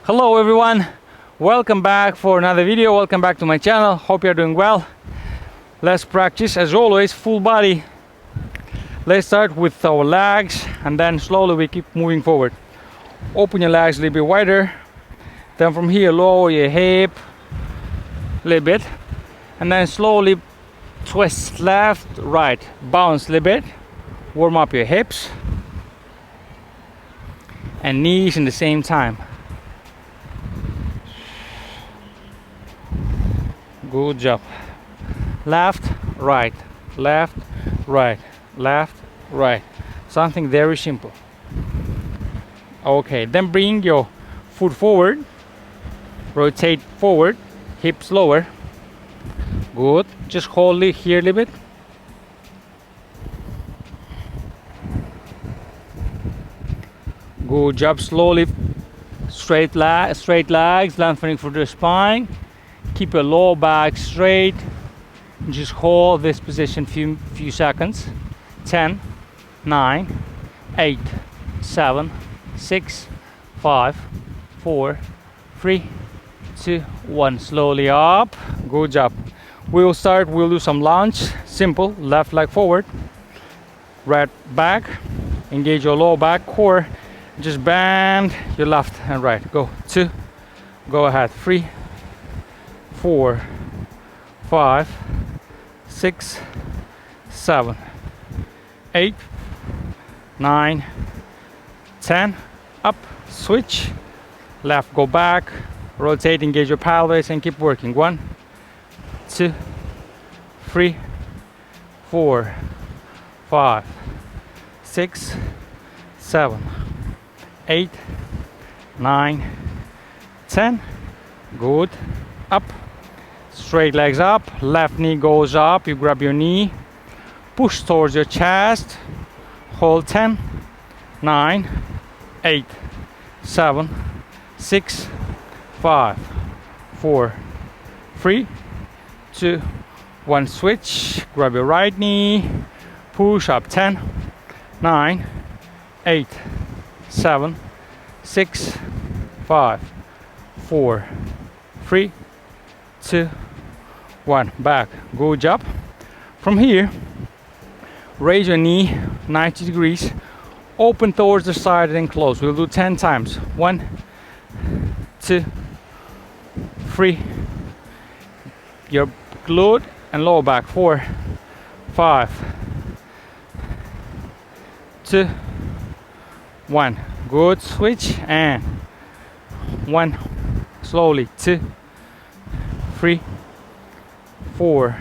Hello everyone, welcome back for another video. Welcome back to my channel. Hope you're doing well. Let's practice as always full body. Let's start with our legs and then slowly we keep moving forward. Open your legs a little bit wider, then from here lower your hip a little bit and then slowly twist left, right, bounce a little bit. Warm up your hips and knees in the same time. Good job. Left, right, left, right, left, right. Something very simple. Okay, then bring your foot forward, rotate forward, hips lower. Good. Just hold it here a little bit. Good job. Slowly straight legs, lengthening through the spine. Keep your lower back straight. Just hold this position few seconds. 10, 9, 8, 7, 6, 5, 4, 3, 2, 1. Slowly up. Good job. We'll do some lunge. Simple. Left leg forward. Right back. Engage your lower back core. Just bend your left and right. Go. 2. Go ahead. 3, 4, 5, 6, 7, 8, 9, 10. Up. Switch. Left. Go back. Rotate. Engage your pelvis and keep working. 1, 2, 3, 4, 5, 6, 7, 8, 9, 10. Good. Up. Straight legs up. Left knee goes up. You grab your knee. Push towards your chest. Hold 10, 9, 8, 7, 6, 5, 4, 3, 2, 1. Switch. Grab your right knee. Push up. 10, 9, 8, 7, 6, 5, 4, 3, 2, 1. Back. Good job. From here, raise your knee 90 degrees. Open towards the side and then close. We'll do 10 times. 1, 2, 3. Your glute and lower back. 4, 5, 2, 1. Good. Switch and 1. Slowly. 2, 3, 4,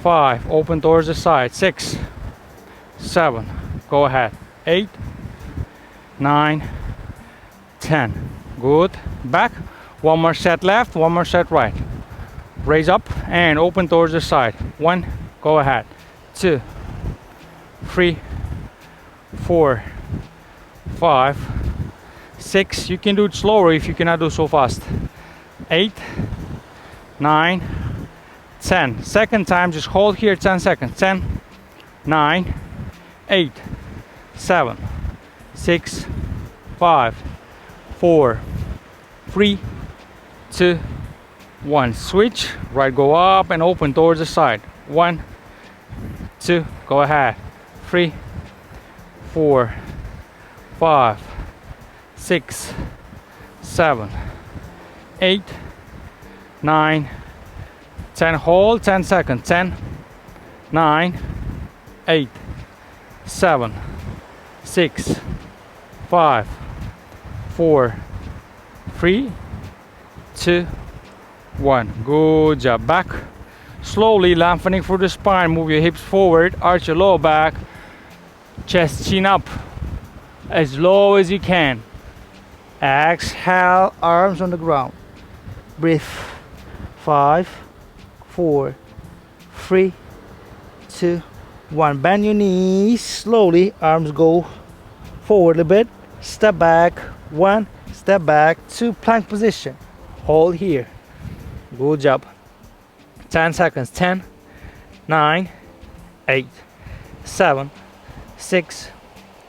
5. Open towards the side. 6, 7. Go ahead. 8, 9, 10. Good. Back. One more set left. One more set right. Raise up and open towards the side. 1. Go ahead. 2, 3, 4, 5, 6. You can do it slower if you cannot do so fast. 8, 9, 10. Second time, just hold here 10 seconds. 10, 9, 8, 7, 6, 5, 4, 3, 2, 1. Switch. Right, go up and open towards the side. 1, 2. Go ahead. 3, 4, 5, 6, 7, 8, 9, 10. Hold 10 seconds. 10, 9, 8, 7, 6, 5, 4, 3, 2, 1. Good job. Back. Slowly lengthening through the spine. Move your hips forward. Arch your lower back. Chest, chin up. As low as you can. Exhale. Arms on the ground. Breathe. 5, 4, 3, 2, 1. Bend your knees. Slowly. Arms go forward a bit. Step back. 1. Step back. 2. Plank position. Hold here. Good job. 10 seconds. 10, 9, 8, 7, 6,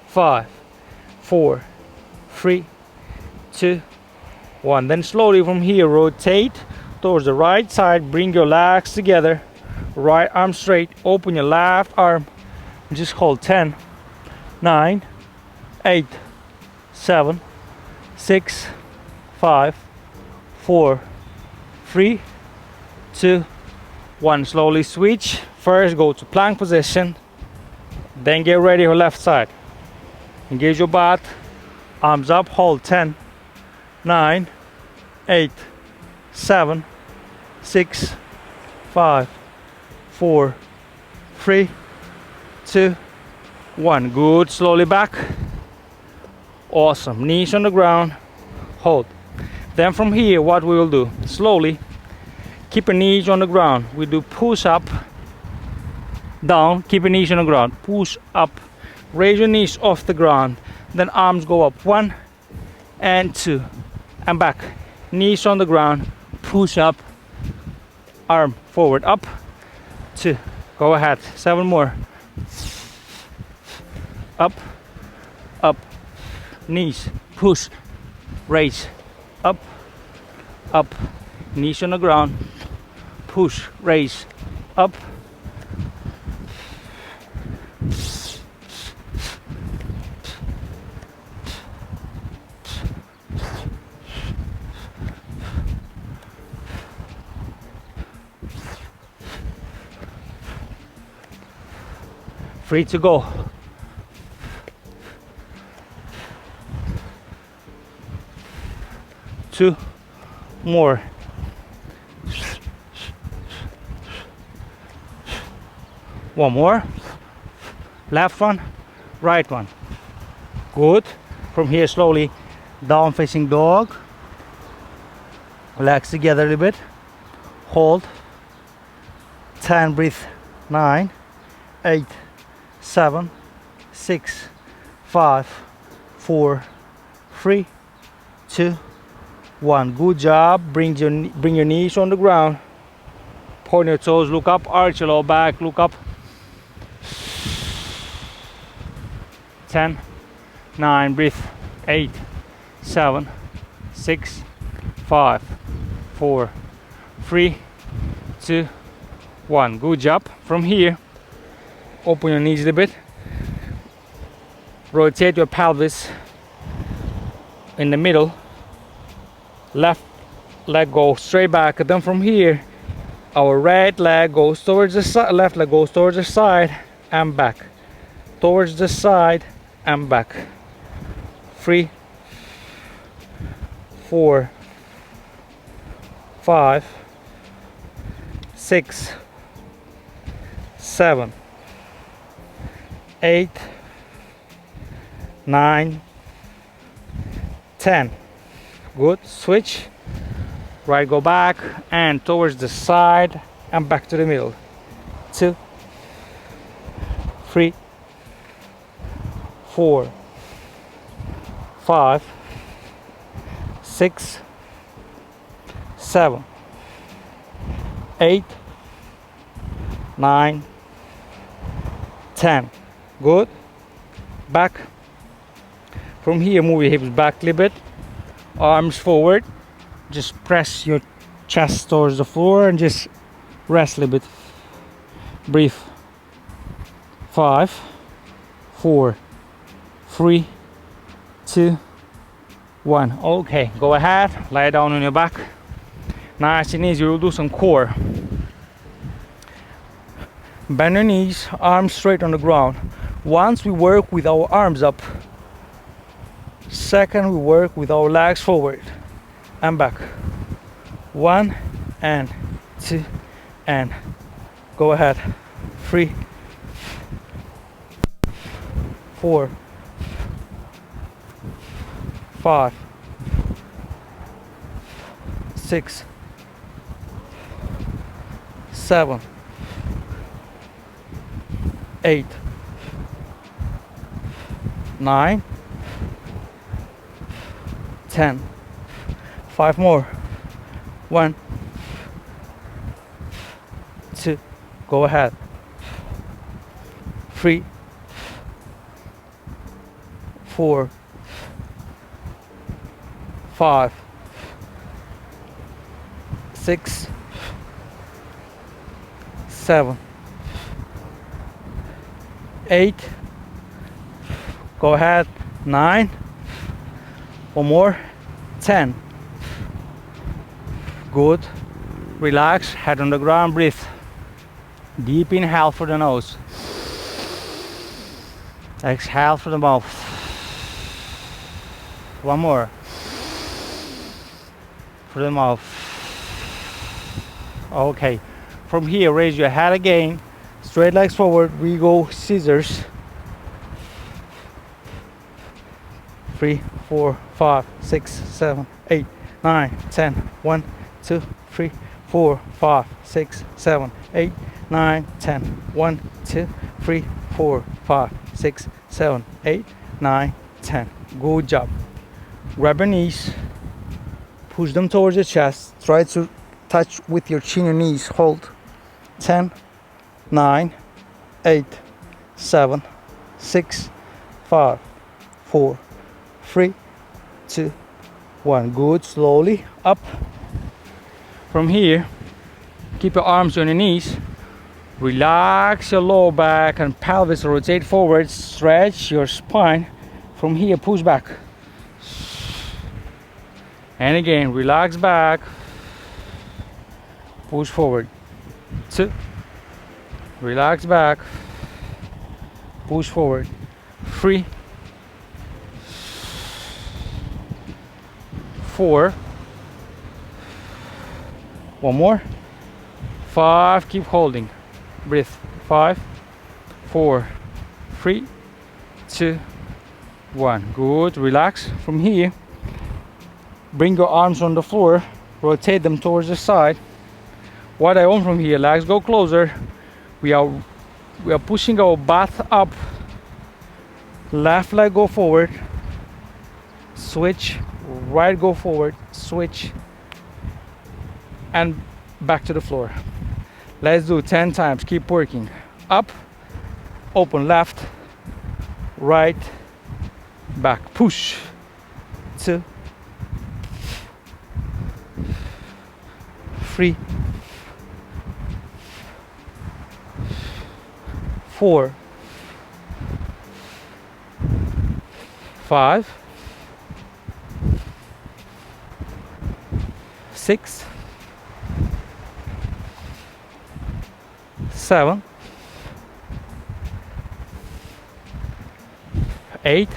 5, 4, 3, 2, 1. Then slowly from here rotate towards the right side, bring your legs together, right arm straight, open your left arm, and just hold 10, 9, 8, 7, 6, 5, 4, 3, 2, 1. Slowly switch. First go to plank position, then get ready for left side. Engage your butt, arms up, hold 10, 9, 8, 7, 6, 5, 4, 3, 2, 1. Good. Slowly back. Awesome. Knees on the ground, hold. Then from here what we will do, slowly keep your knees on the ground. We do push up, down, keep your knees on the ground, push up, raise your knees off the ground, then arms go up, 1 and 2 and back, knees on the ground, push up, arm forward, up, 2, go ahead, 7 more, up, up, knees, push, raise, up, up, knees on the ground, push, raise, up, free to go. Two more. One more. Left one, right one. Good. From here slowly down facing dog. Legs together a little bit. Hold. 10, breathe. 9, 8, 7, 6, 5, 4, 3, 2, 1. Good job. Bring your knees on the ground. Point your toes. Look up. Arch your lower back. Look up. 10, 9, breathe. 8, 7, 6, 5, 4, 3, 2, 1. Good job. From here, open your knees a little bit. Rotate your pelvis in the middle. Left leg goes straight back. And then from here, our right leg goes towards the side. Left leg goes towards the side and back. Towards the side and back. 3, 4, 5, 6, 7, 8, 9, 10. Good. Switch. Right, go back and towards the side and back to the middle. 2, 3, 4, 5, 6, 7, 8, 9, 10. Good. Back. From here, move your hips back a little bit. Arms forward. Just press your chest towards the floor and just rest a little bit. Breathe. 5, 4, 3, 2, 1. Okay, go ahead, lie down on your back. Nice and easy. We'll do some core. Bend your knees, arms straight on the ground. Once we work with our arms up. Second, we work with our legs forward and back. 1 and 2 and go ahead. 3, 4, 5, 6, 7, 8, 9, 10. 5 more. 1, 2, go ahead. 3, 4, 5, 6, 7, 8. Go ahead. 9. One more. 10. Good. Relax. Head on the ground. Breathe. Deep inhale for the nose. Exhale through the mouth. One more. Through the mouth. Okay. From here, raise your head again. Straight legs forward. We go scissors. 3, 4, 5, 6, 7, 8, 9, 10. 1, 2, 3, 4, 5, 6, 7, 8, 9, 10. 1, 2, 3, 4, 5, 6, 7, 8, 9, 10. Good job. Grab your knees. Push them towards your chest. Try to touch with your chin and knees. Hold. 10, 9, 8, 7, 6, 5, 4, 3, 2, 1. Good. Slowly up. From here, keep your arms on your knees. Relax your lower back and pelvis. Rotate forward. Stretch your spine. From here, push back. And again, relax back. Push forward. 2. Relax back. Push forward. 3. 4. One more. 5. Keep holding. Breathe. 5, 4, 3, 2, 1. Good. Relax. From here, bring your arms on the floor. Rotate them towards the side. What I want from here, legs go closer. We are pushing our butt up. Left leg go forward. Switch. Right go forward. Switch. And back to the floor. Let's do 10 times. Keep working. Up. Open left. Right. Back. Push. 2. 3. 4. 5. 6. 7. 8.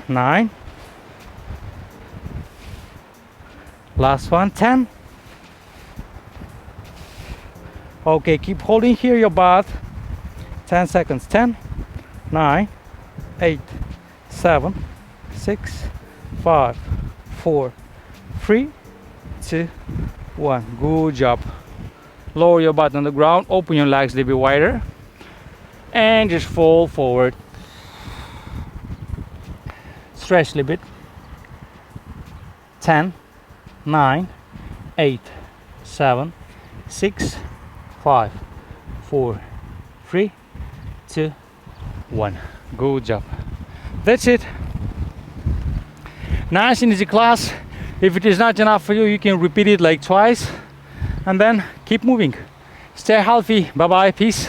9. Last one. 10. Okay, keep holding here your butt. 10 seconds. 10, 9, 8, 7, 6, 5, 4, 3, 2, 1. Good job. Lower your butt on the ground. Open your legs a little bit wider. And just fall forward. Stretch a little bit. 10, 9, 8, 7, 6, 5, 4, 3, 2, 1. Good job. That's it. Nice and easy class. If it is not enough for you, you can repeat it like twice and then keep moving. Stay healthy. Bye bye. Peace.